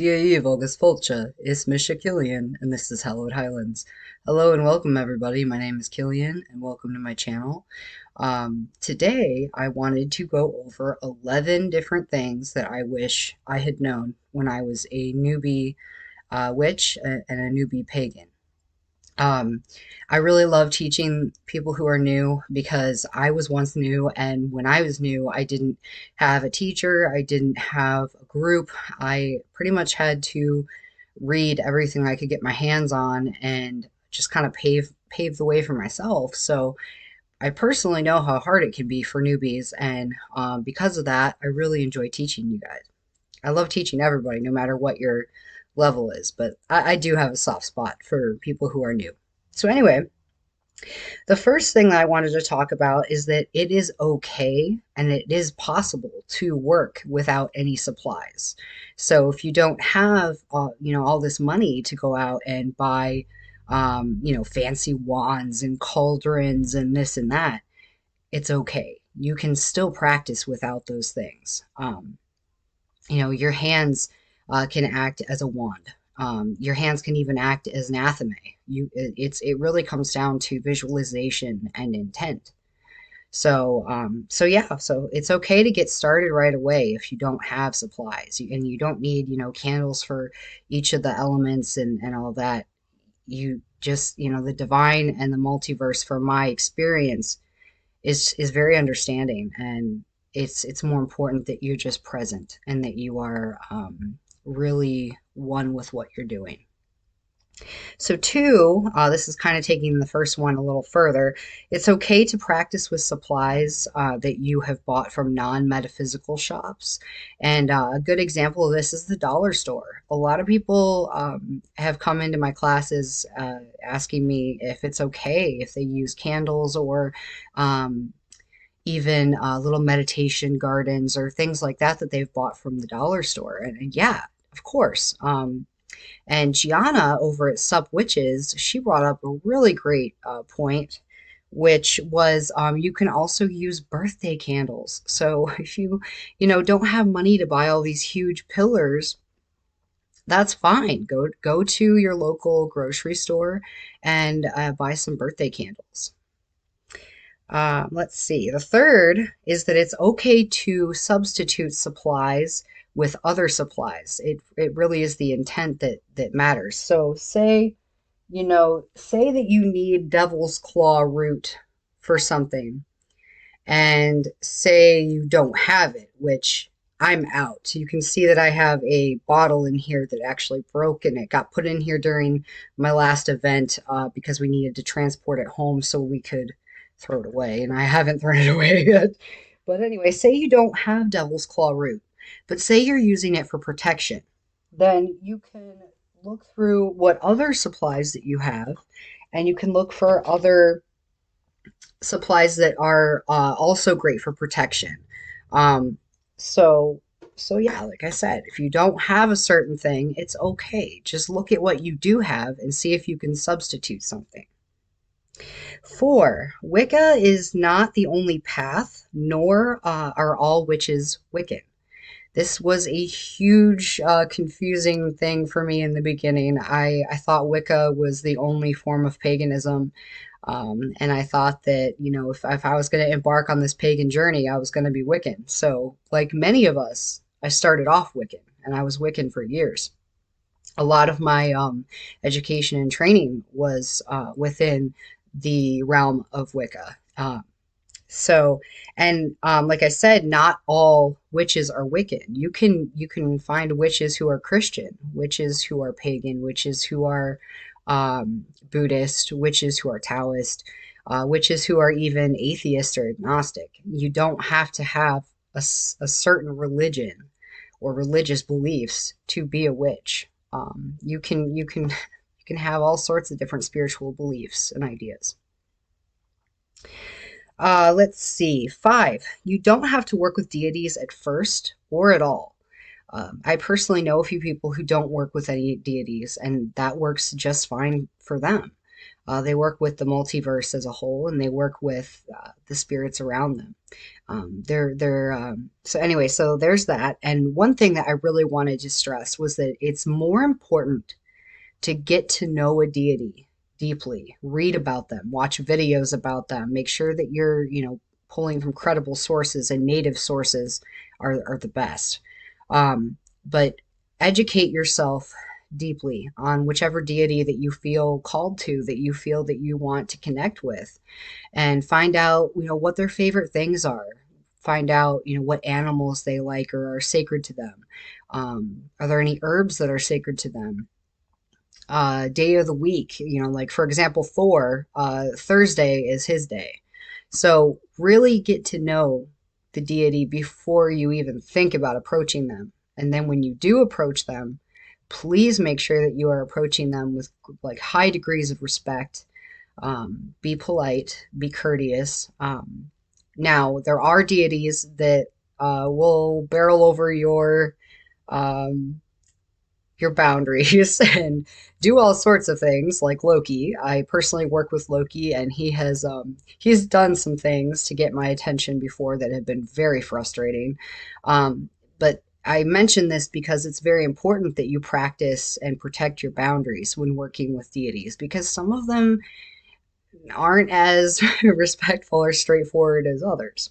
daoibh agus Fulcha, it's Misha Killian, and this is Hallowed Highlands. Hello and welcome everybody, my name is Killian, and welcome to my channel. Today I wanted to go over 11 different things that I wish I had known when I was a newbie witch and a newbie pagan. I really love teaching people who are new because I was once new, and when I was new, I didn't have a teacher, I didn't have a group. I pretty much had to read everything I could get my hands on and just kind of pave the way for myself. So I personally know how hard it can be for newbies, and because of that, I really enjoy teaching you guys. I love teaching everybody, no matter what your level is, but I do have a soft spot for people who are new. So anyway, the first thing that I wanted to talk about is that it is okay and it is possible to work without any supplies. So if you don't have, all this money to go out and buy, fancy wands and cauldrons and this and that, it's okay. You can still practice without those things. Your hands can act as a wand. Your hands can even act as an athame. It really comes down to visualization and intent. So it's okay to get started right away if you don't have supplies, and you don't need candles for each of the elements and all that. You just the divine and the multiverse, from my experience, is very understanding, and it's more important that you're just present and that you are really one with what you're doing. So two, this is kind of taking the first one a little further. It's okay to practice with supplies that you have bought from non-metaphysical shops. And a good example of this is the dollar store. A lot of people have come into my classes asking me if it's okay if they use candles or even little meditation gardens or things like that they've bought from the dollar store. And yeah, of course. And Gianna over at Sup Witches, she brought up a really great point, which was you can also use birthday candles. So if you don't have money to buy all these huge pillars, that's fine. Go to your local grocery store and buy some birthday candles. Let's see. The third is that it's okay to substitute supplies with other supplies. It really is the intent that matters. So say that you need devil's claw root for something, and say you don't have it, which I'm out. You can see that I have a bottle in here that actually broke, and it got put in here during my last event because we needed to transport it home so we could throw it away, and I haven't thrown it away yet. But anyway, say you don't have devil's claw root, but say you're using it for protection, then you can look through what other supplies that you have, and you can look for other supplies that are also great for protection. So yeah, like I said, if you don't have a certain thing, it's okay. Just look at what you do have and see if you can substitute something. 4, Wicca is not the only path, nor are all witches Wiccan. This was a huge confusing thing for me in the beginning. I thought Wicca was the only form of paganism, and I thought that if I was going to embark on this pagan journey, I was going to be Wiccan. So like many of us, I started off Wiccan, and I was Wiccan for years. A lot of my education and training was within the realm of Wicca. Like I said, not all witches are Wiccan. You can find witches who are Christian, witches who are pagan, witches who are Buddhist, witches who are Taoist, witches who are even atheist or agnostic. You don't have to have a certain religion or religious beliefs to be a witch. You can have all sorts of different spiritual beliefs and ideas. Let's see. 5, you don't have to work with deities at first or at all. I personally know a few people who don't work with any deities, and that works just fine for them. They work with the multiverse as a whole, and they work with the spirits around them. So anyway, so there's that. And one thing that I really wanted to stress was that it's more important to get to know a deity deeply, read about them, watch videos about them, make sure that you're, pulling from credible sources, and native sources are the best. But educate yourself deeply on whichever deity that you feel called to, that you feel that you want to connect with, and find out, what their favorite things are. Find out, what animals they like or are sacred to them. Are there any herbs that are sacred to them? Day of the week, like for example, Thor, Thursday is his day. So really get to know the deity before you even think about approaching them. And then when you do approach them, please make sure that you are approaching them with like high degrees of respect. Be polite, be courteous. Now, there are deities that will barrel over um, your boundaries and do all sorts of things like Loki. I personally work with Loki, and he's done some things to get my attention before that have been very frustrating. But I mention this because it's very important that you practice and protect your boundaries when working with deities, because some of them aren't as respectful or straightforward as others.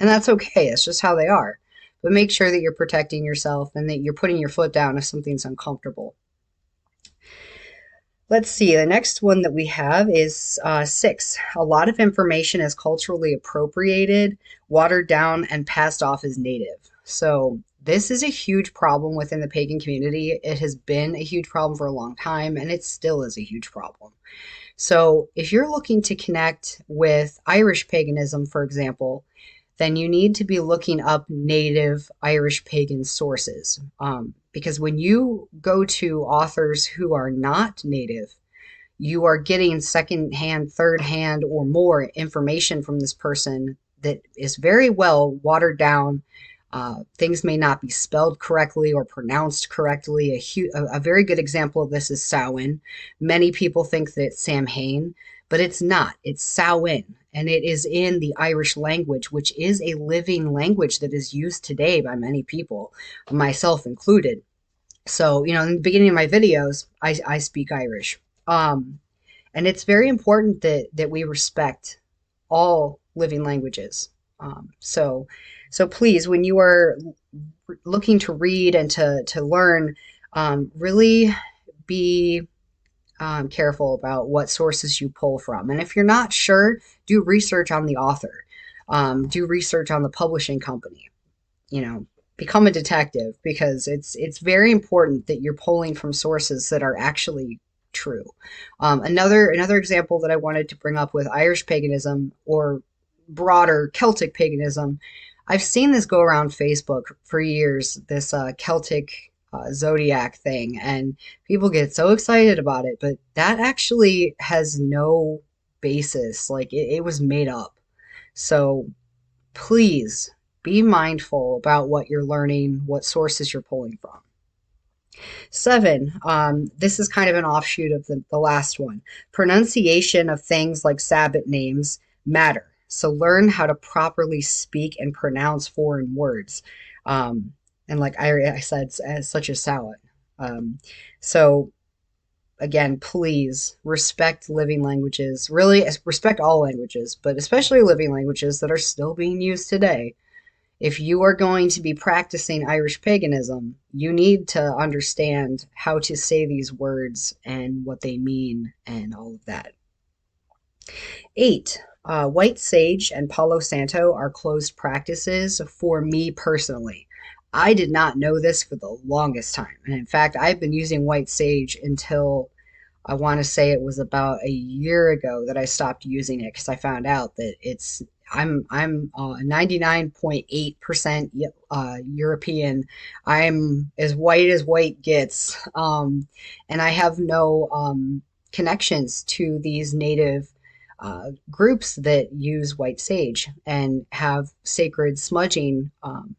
And that's okay. It's just how they are. But make sure that you're protecting yourself and that you're putting your foot down if something's uncomfortable. Let's see, the next one that we have is 6. A lot of information is culturally appropriated, watered down, and passed off as native. So this is a huge problem within the pagan community. It has been a huge problem for a long time, and it still is a huge problem. So if you're looking to connect with Irish paganism, for example, then you need to be looking up native Irish pagan sources. Because when you go to authors who are not native, you are getting second-hand, third-hand, or more information from this person that is very well watered down. Things may not be spelled correctly or pronounced correctly. A very good example of this is Samhain. Many people think that it's Samhain, but it's not. It's Samhain, and it is in the Irish language, which is a living language that is used today by many people, myself included. So, in the beginning of my videos, I speak Irish. And it's very important that we respect all living languages. So please, when you are looking to read and to learn, really be careful about what sources you pull from. And if you're not sure, do research on the author. Do research on the publishing company. Become a detective, because it's very important that you're pulling from sources that are actually true. Another example that I wanted to bring up with Irish paganism, or broader Celtic paganism, I've seen this go around Facebook for years, this Celtic zodiac thing, and people get so excited about it, but that actually has no basis. Like it was made up. So please be mindful about what you're learning, what sources you're pulling from. 7, this is kind of an offshoot of the last one. Pronunciation of things like Sabbath names matter. So learn how to properly speak and pronounce foreign words. And like I said, such as Samhain. So again, please respect living languages. Really respect all languages, but especially living languages that are still being used today. If you are going to be practicing Irish paganism, you need to understand how to say these words and what they mean and all of that. 8. White sage and Palo Santo are closed practices for me personally. I did not know this for the longest time. And in fact, I've been using white sage until I want to say it was about a year ago that I stopped using it, because I found out that I'm 99.8% European. I'm as white gets, and I have no connections to these native groups that use white sage and have sacred smudging um,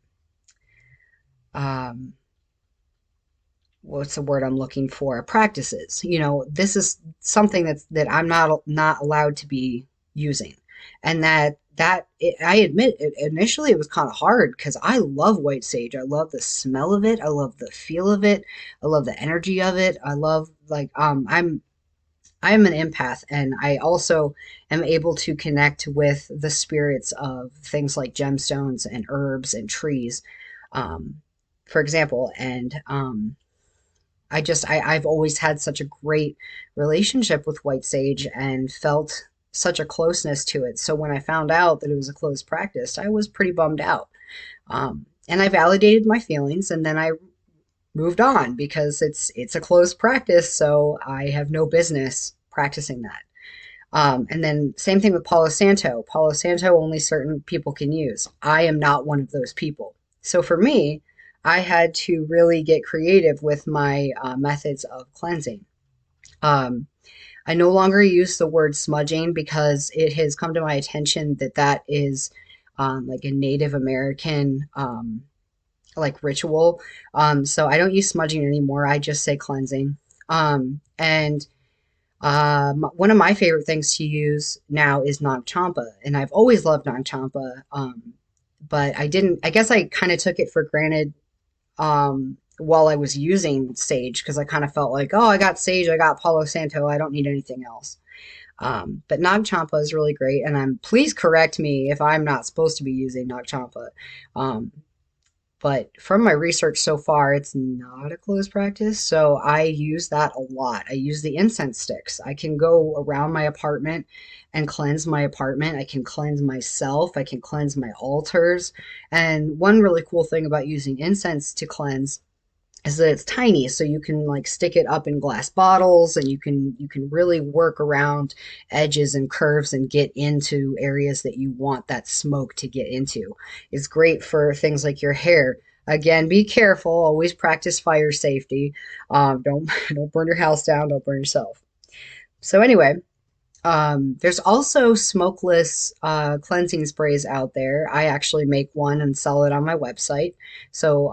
what's the word I'm looking for? Practices. You know, this is something that I'm not allowed to be using, and I admit it, initially it was kind of hard because I love white sage. I love the smell of it. I love the feel of it. I love the energy of it. I love like I'm an empath, and I also am able to connect with the spirits of things like gemstones and herbs and trees, um, for example. And I've always had such a great relationship with white sage and felt such a closeness to it. So when I found out that it was a closed practice, I was pretty bummed out. And I validated my feelings, and then I moved on because it's a closed practice, so I have no business practicing that. And then same thing with Palo Santo. Palo Santo only certain people can use. I am not one of those people. So for me, I had to really get creative with my methods of cleansing. Um, I no longer use the word smudging because it has come to my attention that that is like a Native American like ritual. So I don't use smudging anymore. I just say cleansing. And One of my favorite things to use now is Nag Champa, and I've always loved Nag Champa. But I didn't. I guess I kind of took it for granted while I was using sage because I kind of felt like, oh, I got sage, I got Palo Santo, I don't need anything else. But Nag Champa is really great, and please correct me if I'm not supposed to be using Nag Champa. Um, but from my research so far, it's not a closed practice, so I use that a lot. I use the incense sticks. I can go around my apartment and cleanse my apartment. I can cleanse myself. I can cleanse my altars. And one really cool thing about using incense to cleanse is that it's tiny, so you can like stick it up in glass bottles, and you can really work around edges and curves and get into areas that you want that smoke to get into. It's great for things like your hair. Again, be careful, always practice fire safety. Don't burn your house down, don't burn yourself. So anyway, there's also smokeless cleansing sprays out there. I actually make one and sell it on my website. So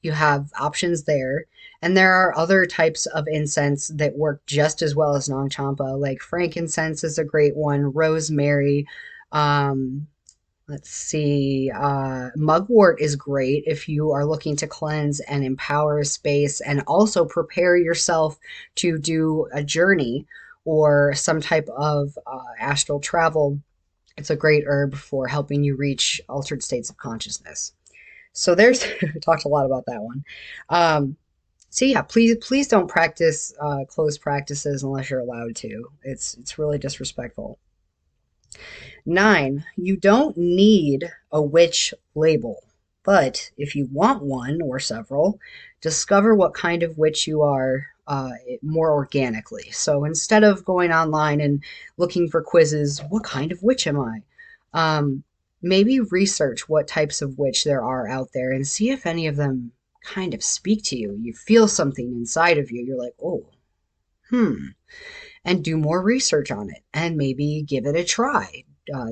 you have options there. And there are other types of incense that work just as well as Nong Champa, like frankincense is a great one, rosemary. Um, let's see, mugwort is great if you are looking to cleanse and empower a space and also prepare yourself to do a journey or some type of astral travel. It's a great herb for helping you reach altered states of consciousness. So there's talked a lot about that one. Um, so yeah, please don't practice closed practices unless you're allowed to. It's really disrespectful. 9, you don't need a witch label, but if you want one or several, discover what kind of witch you are more organically. So instead of going online and looking for quizzes, what kind of witch am I? Um, Maybe research what types of witch there are out there and see if any of them kind of speak to you. You feel something inside of you. You're like, oh, hmm, and do more research on it and maybe give it a try.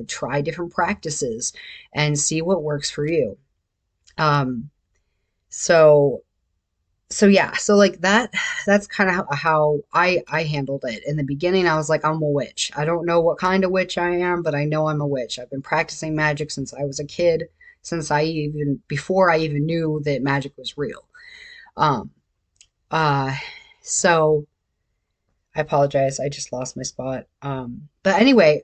Try different practices and see what works for you. Um, so yeah, so like that's kind of how I handled it. In the beginning, I was like, I'm a witch. I don't know what kind of witch I am, but I know I'm a witch. I've been practicing magic since I was a kid, since I even before I even knew that magic was real. Um, uh, so I apologize. I just lost my spot. But anyway,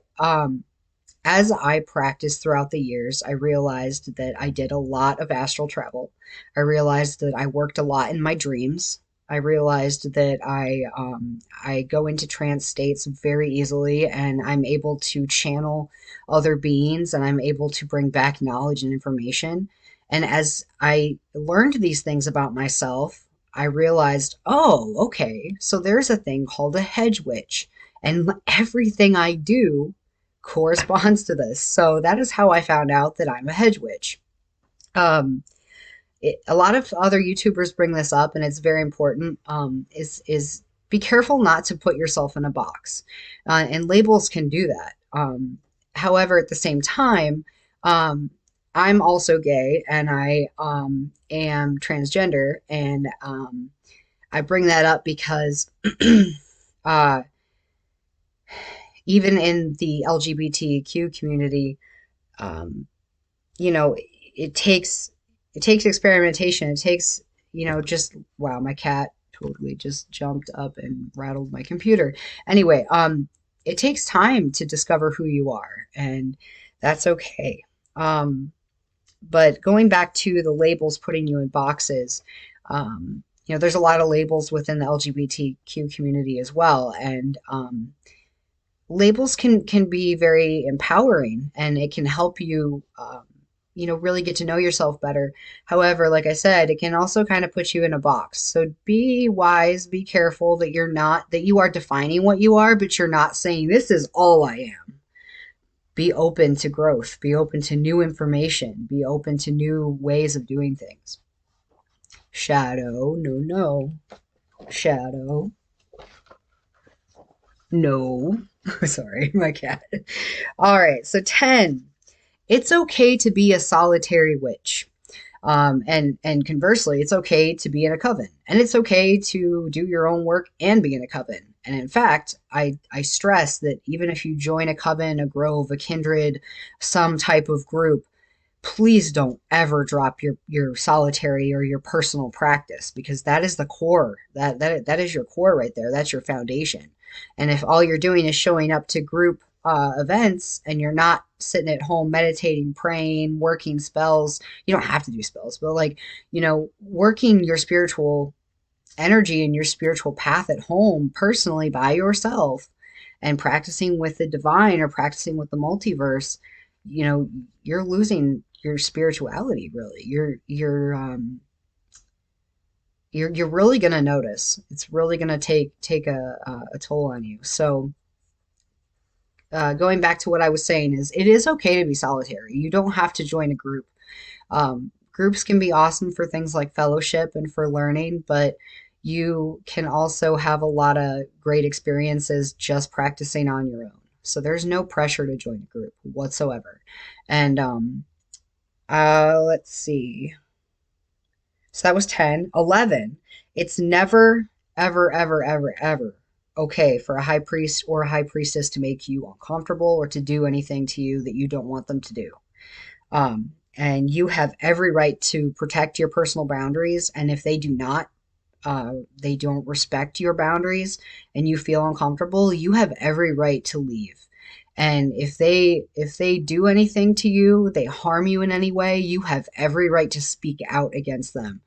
as I practiced throughout the years, I realized that I did a lot of astral travel. I realized that I worked a lot in my dreams. I realized that I go into trance states very easily, and I'm able to channel other beings, and I'm able to bring back knowledge and information. And as I learned these things about myself, I realized, oh, okay, so there's a thing called a hedge witch, and everything I do corresponds to this. So that is how I found out that I'm a hedge witch. Um, a lot of other YouTubers bring this up, and it's very important. Is be careful not to put yourself in a box, and labels can do that. However, at the same time, um, I'm also gay, and I am transgender, and I bring that up because uh, even in the LGBTQ community, um, you know, it takes it takes experimentation. It takes, just wow, my cat totally just jumped up and rattled my computer. Anyway, it takes time to discover who you are, and that's okay. Um, but going back to the labels putting you in boxes, there's a lot of labels within the LGBTQ community as well, and labels can be very empowering, and it can help you really get to know yourself better. However, like I said, it can also kind of put you in a box. So be wise, be careful that you are defining what you are, but you're not saying this is all I am. Be open to growth, be open to new information, be open to new ways of doing things. Shadow, no, no. Shadow, no. Sorry, my cat. All right, so 10. It's okay to be a solitary witch. And conversely, it's okay to be in a coven, and it's okay to do your own work and be in a coven. And in fact, I stress that even if you join a coven, a grove, a kindred, some type of group, please don't ever drop your solitary or your personal practice, because that is the core. That is your core right there. That's your foundation. And if all you're doing is showing up to group events, and you're not sitting at home meditating, praying, working spells, you don't have to do spells, but like, working your spiritual energy and your spiritual path at home personally by yourself, and practicing with the divine or practicing with the multiverse, you're losing your spirituality. Really, you're really going to notice. It's really going to take a toll on you. So going back to what I was saying, is it is okay to be solitary. You don't have to join a group. Groups can be awesome for things like fellowship and for learning, but you can also have a lot of great experiences just practicing on your own. So there's no pressure to join a group whatsoever. And let's see. So that was 10. 11. It's never, ever, ever, ever, ever okay for a high priest or a high priestess to make you uncomfortable or to do anything to you that you don't want them to do. And you have every right to protect your personal boundaries. And if they do not, they don't respect your boundaries, and you feel uncomfortable, you have every right to leave. And if they do anything to you, they harm you in any way, you have every right to speak out against them.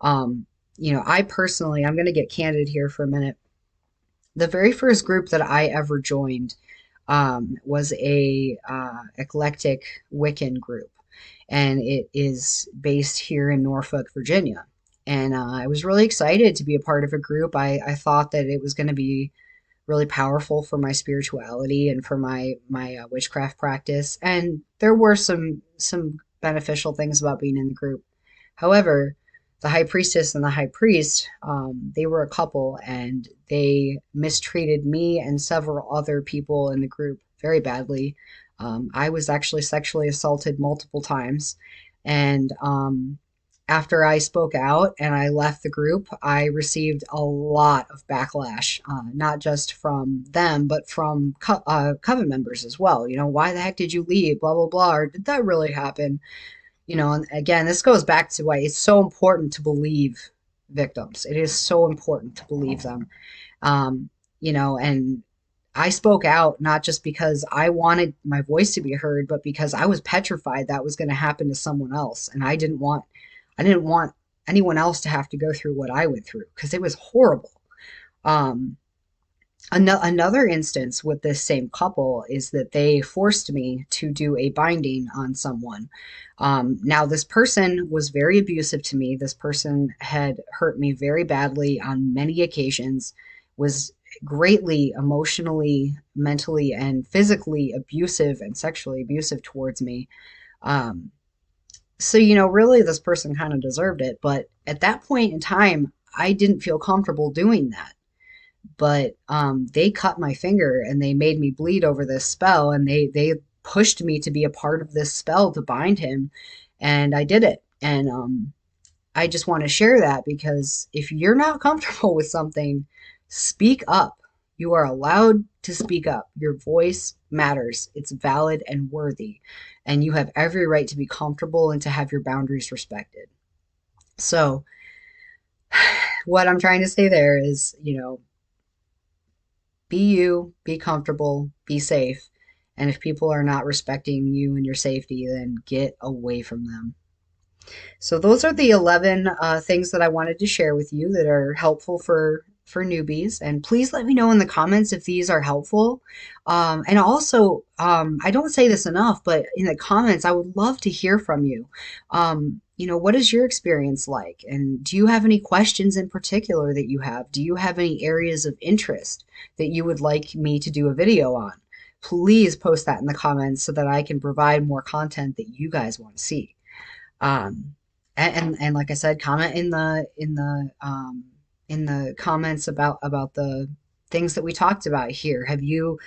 I personally, I'm going to get candid here for a minute. The very first group that I ever joined was a eclectic Wiccan group, and it is based here in Norfolk, Virginia. And I was really excited to be a part of a group. I thought that it was going to be really powerful for my spirituality and for my witchcraft practice. And there were some beneficial things about being in the group. However, the high priestess and the high priest, they were a couple, and they mistreated me and several other people in the group very badly. I was actually sexually assaulted multiple times, and after I spoke out and I left the group, I received a lot of backlash, not just from them, but from coven members as well. Why the heck did you leave? Blah, blah, blah. Or did that really happen? And again, this goes back to why it's so important to believe victims. It is so important to believe them. And I spoke out not just because I wanted my voice to be heard, but because I was petrified that was going to happen to someone else. And I didn't want anyone else to have to go through what I went through, because it was horrible. Another instance with this same couple is that they forced me to do a binding on someone. Now, this person was very abusive to me. This person had hurt me very badly on many occasions, was greatly emotionally, mentally, and physically abusive and sexually abusive towards me. So, really, this person kind of deserved it. But at that point in time, I didn't feel comfortable doing that. But they cut my finger and they made me bleed over this spell, and they pushed me to be a part of this spell to bind him, and I did it. And I just want to share that because if you're not comfortable with something, speak up. You are allowed to speak up. Your voice matters. It's valid and worthy. And you have every right to be comfortable and to have your boundaries respected. So, what I'm trying to say there is, be you, be comfortable, be safe. And if people are not respecting you and your safety, then get away from them. So those are the 11 things that I wanted to share with you that are helpful for newbies. And please let me know in the comments if these are helpful. And also, I don't say this enough, but in the comments, I would love to hear from you. What is your experience like? And do you have any questions in particular that you have? Do you have any areas of interest that you would like me to do a video on? Please post that in the comments so that I can provide more content that you guys want to see. And like I said, comment in the comments about the things that we talked about here. Have you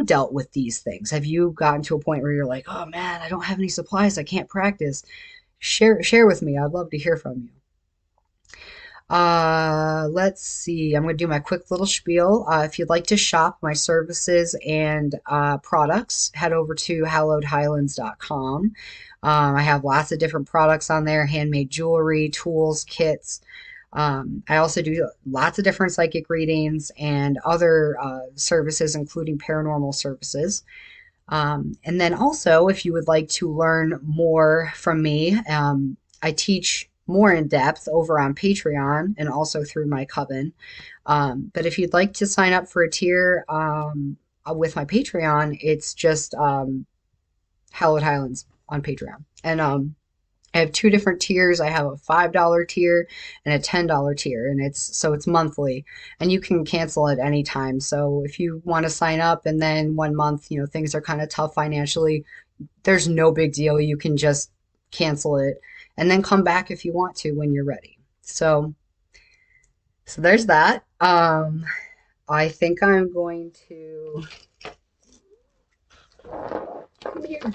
dealt with these things? Have you gotten to a point where you're like, oh man, I don't have any supplies, I can't practice? Share with me. I'd love to hear from you. Let's see. I'm going to do my quick little spiel. If you'd like to shop my services and products, head over to hallowedhighlands.com. I have lots of different products on there, handmade jewelry, tools, kits. I also do lots of different psychic readings and other services, including paranormal services. And then also, if you would like to learn more from me, I teach more in depth over on Patreon and also through my coven. But if you'd like to sign up for a tier with my Patreon, it's just Hallowed Highlands on Patreon. And I have two different tiers. I have a $5 tier and a $10 tier, and it's monthly, and you can cancel at any time. So if you want to sign up and then 1 month, things are kind of tough financially, there's no big deal. You can just cancel it and then come back if you want to when you're ready. So there's that. I think I'm going to come here.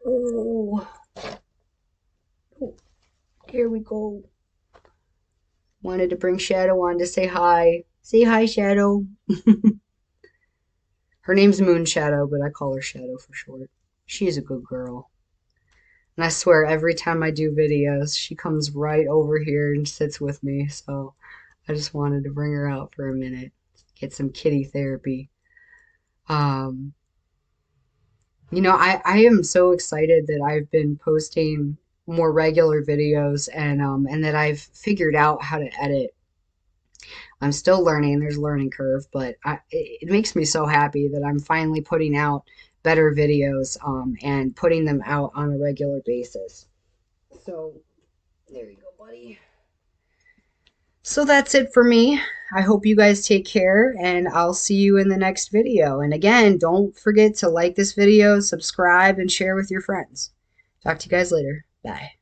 Oh, here we go. Wanted to bring Shadow on to say hi. Say hi, Shadow. Her name's Moon Shadow, but I call her Shadow for short. She's a good girl. And I swear, every time I do videos, she comes right over here and sits with me. So I just wanted to bring her out for a minute, get some kitty therapy. I am so excited that I've been posting more regular videos and that I've figured out how to edit. I'm still learning. There's a learning curve, but it makes me so happy that I'm finally putting out better videos and putting them out on a regular basis. So there you go, buddy. So that's it for me. I hope you guys take care, and I'll see you in the next video. And again, don't forget to like this video, subscribe, and share with your friends. Talk to you guys later. Bye.